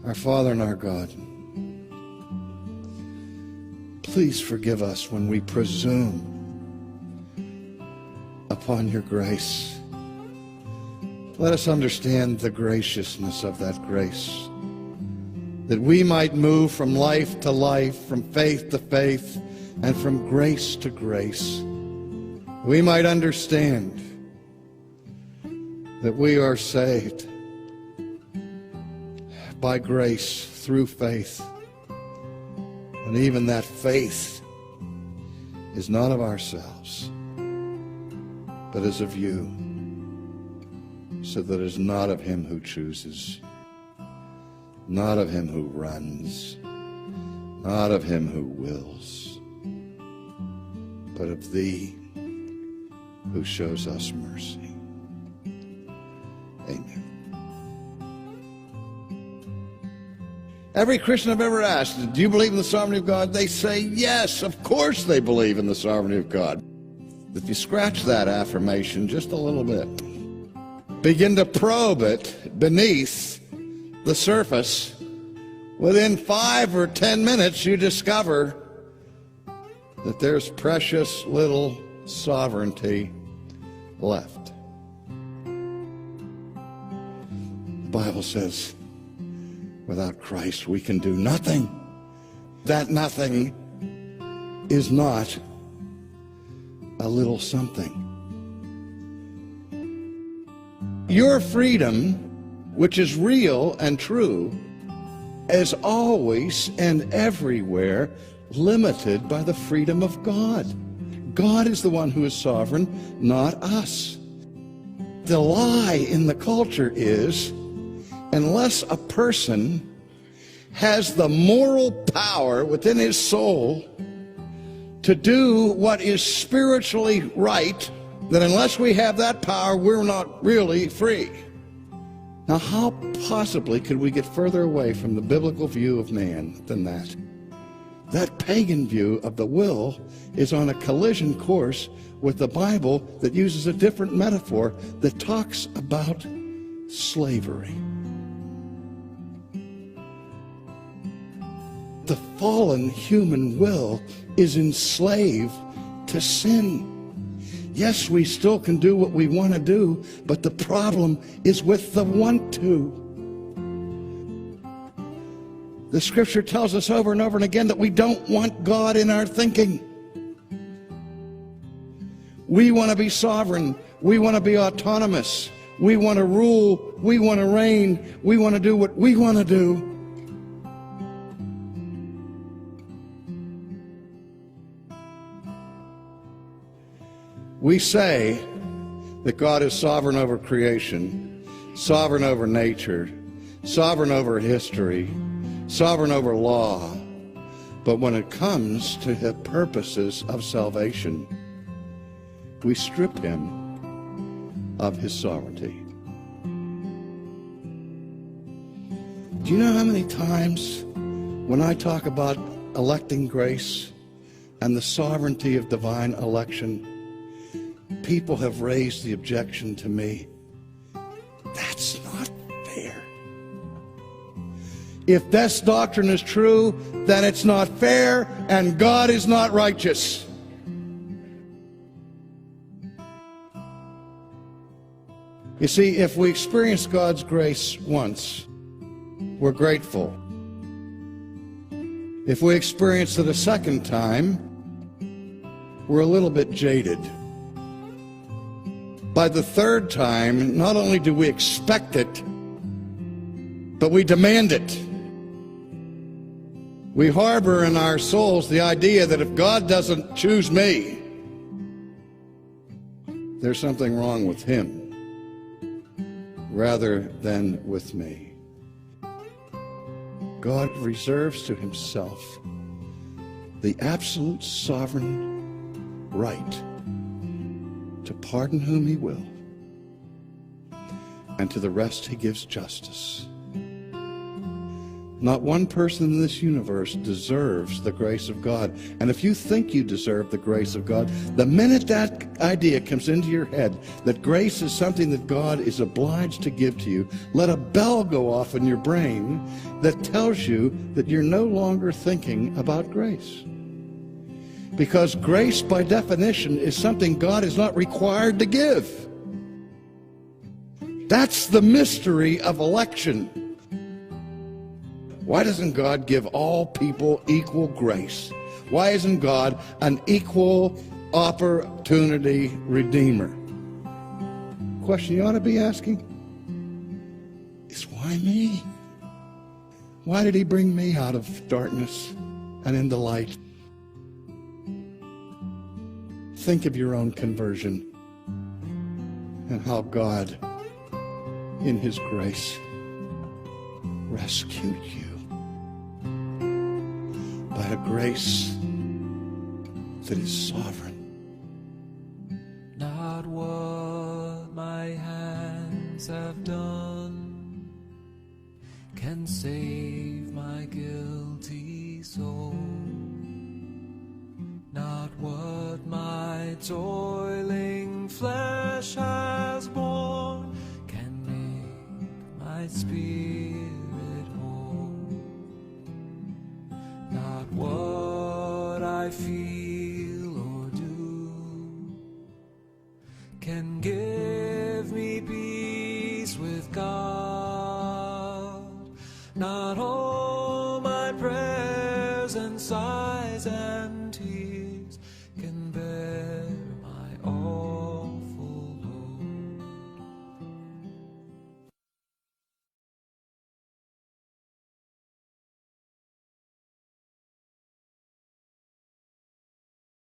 Our Father and our God, please forgive us when we presume upon your grace. Let us understand the graciousness of that grace, that we might move from life to life, from faith to faith, and from grace to grace. We might understand that we are saved by grace through faith. And even that faith is not of ourselves, but is of you, so that it is not of him who chooses, not of him who runs, not of him who wills, but of thee who shows us mercy. Amen. Every Christian I've ever asked, do you believe in the sovereignty of God? They say yes, of course they believe in the sovereignty of God. If you scratch that affirmation just a little bit, begin to probe it beneath the surface, within 5 or 10 minutes you discover that there's precious little sovereignty left. The Bible says, without Christ, we can do nothing. That nothing is not a little something. Your freedom, which is real and true, is always and everywhere limited by the freedom of God. God is the one who is sovereign, not us. The lie in the culture is, unless a person has the moral power within his soul to do what is spiritually right, then unless we have that power, we're not really free. Now, how possibly could we get further away from the biblical view of man than that? That pagan view of the will is on a collision course with the Bible that uses a different metaphor that talks about slavery. The fallen human will is enslaved to sin. Yes, we still can do what we want to do, but the problem is with the want to. The scripture tells us over and over and again that we don't want God in our thinking. We want to be sovereign. We want to be autonomous. We want to rule. We want to reign. We want to do what we want to do. We say that God is sovereign over creation, sovereign over nature, sovereign over history, sovereign over law. But when it comes to the purposes of salvation, we strip him of his sovereignty. Do you know how many times when I talk about electing grace and the sovereignty of divine election, people have raised the objection to me, that's not fair. If this doctrine is true, then it's not fair and God is not righteous. You see, if we experience God's grace once, we're grateful. If we experience it a second time, we're a little bit jaded. By the third time, not only do we expect it, but we demand it. We harbor in our souls the idea that if God doesn't choose me, there's something wrong with him rather than with me. God reserves to himself the absolute sovereign right to pardon whom he will, and to the rest he gives justice. Not one person in this universe deserves the grace of God. And if you think you deserve the grace of God, the minute that idea comes into your head that grace is something that God is obliged to give to you, let a bell go off in your brain that tells you that you're no longer thinking about grace. Because grace, by definition, is something God is not required to give. That's the mystery of election. Why doesn't God give all people equal grace? Why isn't God an equal opportunity redeemer? Question you ought to be asking is, why me? Why did he bring me out of darkness and into light? Think of your own conversion and how God, in his grace, rescued you by a grace that is sovereign. Not what my hands have done can save my guilty soul. Not what my toiling flesh has borne can make my spirit whole. Not what I feel or do can give